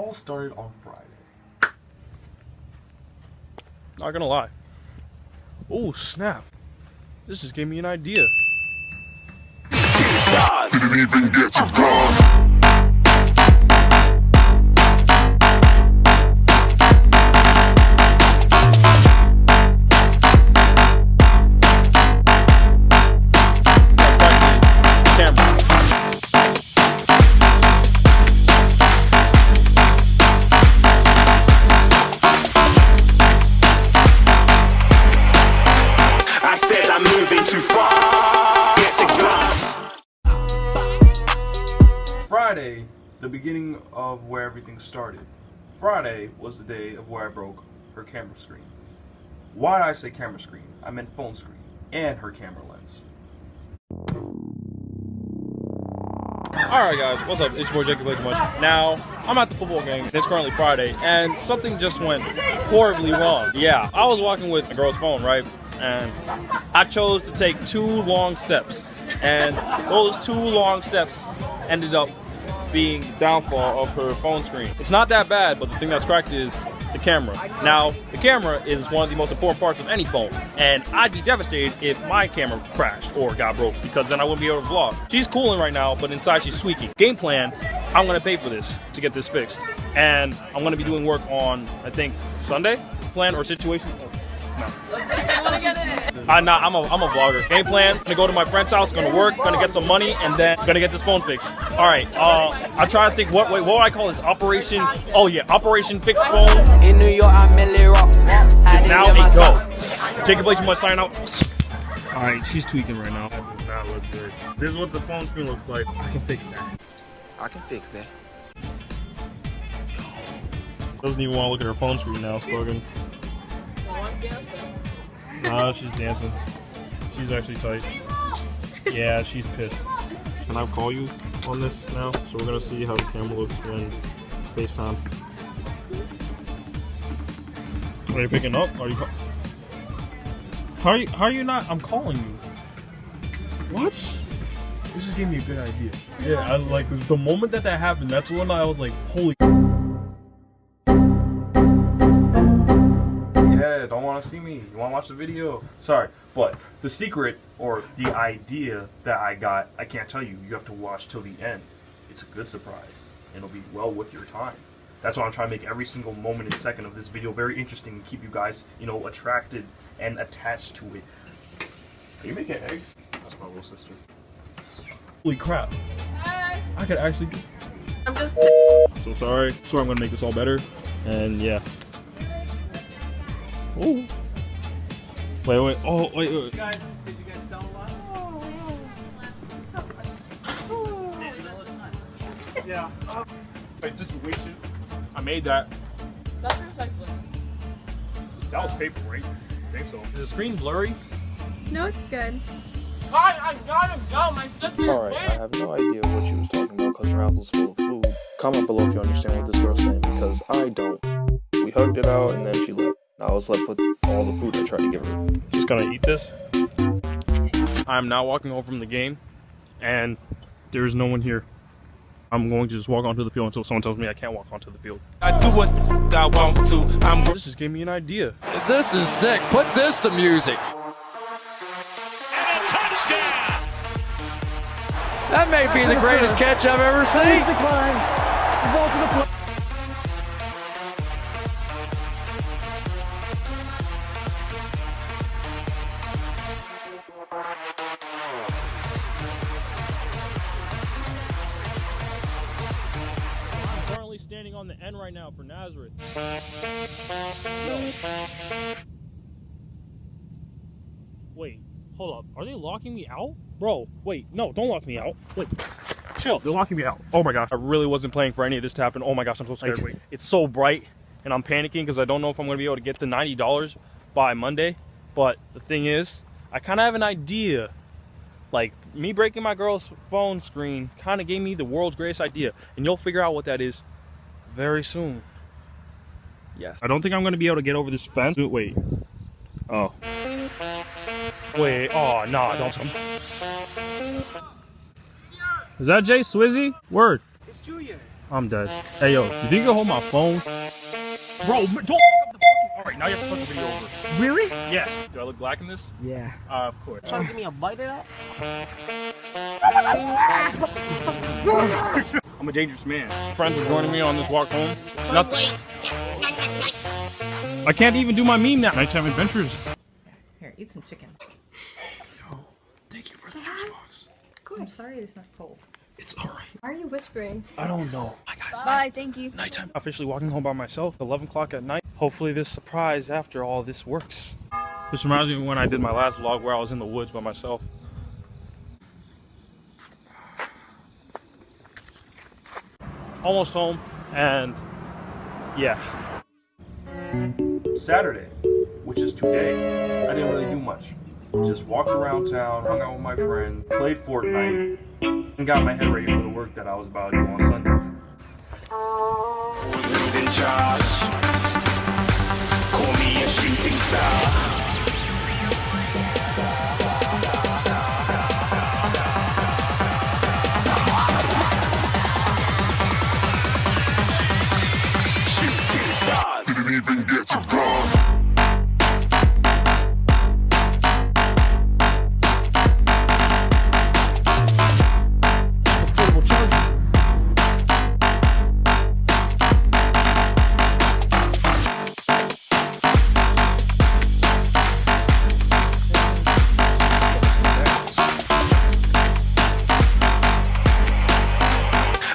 all started on Friday. Not gonna lie. Oh snap! This just gave me an idea. Didn't even get to cross. Friday, the beginning of where everything started. Friday was the day of where I broke her camera screen. Why did I say camera screen? I meant phone screen and her camera lens. Alright guys, what's up? It's your boy Jacob PT.1. Now, I'm at the football game. It's currently Friday, and something just went horribly wrong. Yeah, I was walking with a girl's phone, right? And I chose to take 2 long steps. And those 2 long steps ended up being the downfall of her phone screen. It's not that bad, but the thing that's cracked is the camera. Now, the camera is one of the most important parts of any phone, and I'd be devastated if my camera crashed or got broke, because then I wouldn't be able to vlog. She's cooling right now, but inside she's squeaking. Game plan, I'm gonna pay for this to get this fixed. And I'm gonna be doing work on, I think, Sunday? Plan or situation? No. I'm a vlogger. Game plan, gonna go to my friend's house, gonna work, gonna get some money, and then gonna get this phone fixed. Alright, I'm trying to think what would I call this? Operation, oh yeah, Operation Fix Phone. In New York, I'm Millie Rock. Is now a go. Jacob Blake, you must sign out. Alright, she's tweaking right now. That does not look good. This is what the phone screen looks like. I can fix that. I can fix that. Doesn't even want to look at her phone screen now, Spogan. Nah, she's dancing. She's actually tight. Yeah, she's pissed. Can I call you on this now? So we're gonna see how the camera looks when FaceTime. Are you picking up? Are you? How are you not? I'm calling you. What? This just gave me a good idea. Yeah, I like the moment that happened. That's when I was like, holy. Yeah, don't want to see me. You want to watch the video? Sorry, but the secret or the idea that I got, I can't tell you. You have to watch till the end. It's a good surprise. It'll be well worth your time. That's why I'm trying to make every single moment and second of this video very interesting and keep you guys, you know, attracted and attached to it. Are you making eggs? That's my little sister. Holy crap. Hi. I could actually. I'm just. So sorry. I swear I'm gonna make this all better. And yeah. Oh. Wait. Oh, wait. Did you guys sell a lot? Yeah. Wait, situation. I made that. That's recycling. That was paper, right? I think so. Is the screen blurry? No, it's good. God, I gotta go. My sister's Alright, I have no idea what she was talking about because her mouth was full of food. Comment below if you understand what this girl's saying, because I don't. We hugged it out and then she left. I was left with all the food I tried to give her. Just gonna eat this. I'm now walking home from the game, and there's no one here. I'm going to just walk onto the field until someone tells me I can't walk onto the field. I do what I want to. This just gave me an idea. This is sick. Put this to music. And a touchdown! That may be the greatest catch I've ever seen. I'm currently standing on the end right now for Nazareth. Wait, hold up. Are they locking me out? Bro, wait, no, don't lock me out. Wait, chill, they're locking me out. Oh my gosh, I really wasn't playing for any of this to happen. Oh my gosh, I'm so scared. Wait, it's so bright, and I'm panicking because I don't know if I'm going to be able to get the $90 by Monday. But the thing is, I kind of have an idea. Like, me breaking my girl's phone screen kind of gave me the world's greatest idea. And you'll figure out what that is very soon. Yes. I don't think I'm going to be able to get over this fence. Wait. Oh. Wait. Oh, nah, don't tell me. Is that Jay Swizzy? Word. It's Julian. I'm dead. Hey, yo, you think you can hold my phone? Bro, don't fuck up the fucking... Alright, now you have to start the video over. Really? Yes. Do I look black in this? Yeah. Of course. Trying to give me a bite of that? I'm a dangerous man. Friends are joining me on this walk home. Nothing. I can't even do my meme now. Nighttime adventures. Here, eat some chicken. Thank you for the juice box. Of course. I'm sorry it's not cold. It's alright. Why are you whispering? I don't know. Bye, guys. Bye, thank you. Nighttime. Officially walking home by myself. 11 o'clock at night. Hopefully this surprise after all this works. This reminds me of when I did my last vlog where I was in the woods by myself. Almost home, and yeah. Saturday, which is today, I didn't really do much. Just walked around town, hung out with my friend, played Fortnite, and got my head ready for the work that I was about to do on Sunday. Who's in charge? Call me a shooting star. Shooting stars. Didn't even get to cross.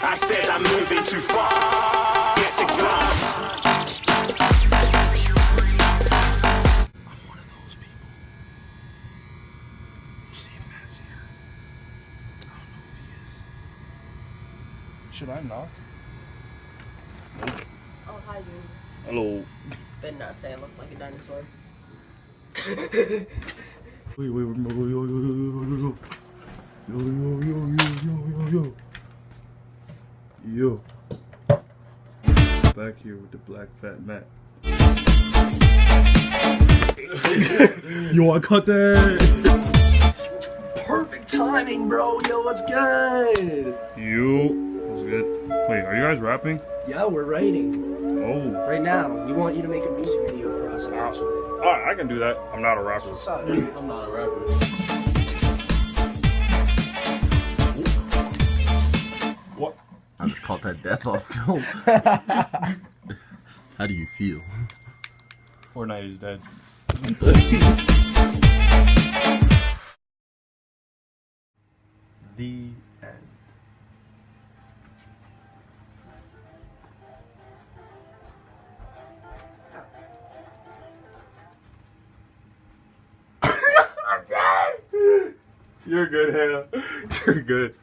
I said I'm moving too far. Get to glass. I'm one of those people. We'll see if Matt's here. I don't know if he is. Should I knock? Oh, hi, dude. Hello. Better not say I look like a dinosaur. Wait, yo. Yo. Back here with the black fat Matt. Yo, I caught that. Perfect timing, bro. Yo, what's good? Yo, what's good? Wait, are you guys rapping? Yeah, we're writing. Oh. Right now, we want you to make a music video for us, actually. Alright, I can do that. I'm not a rapper. I'm not a rapper. What? I just caught that death off film. How do you feel? Fortnite is dead. The end. You're good, Hannah. You're good.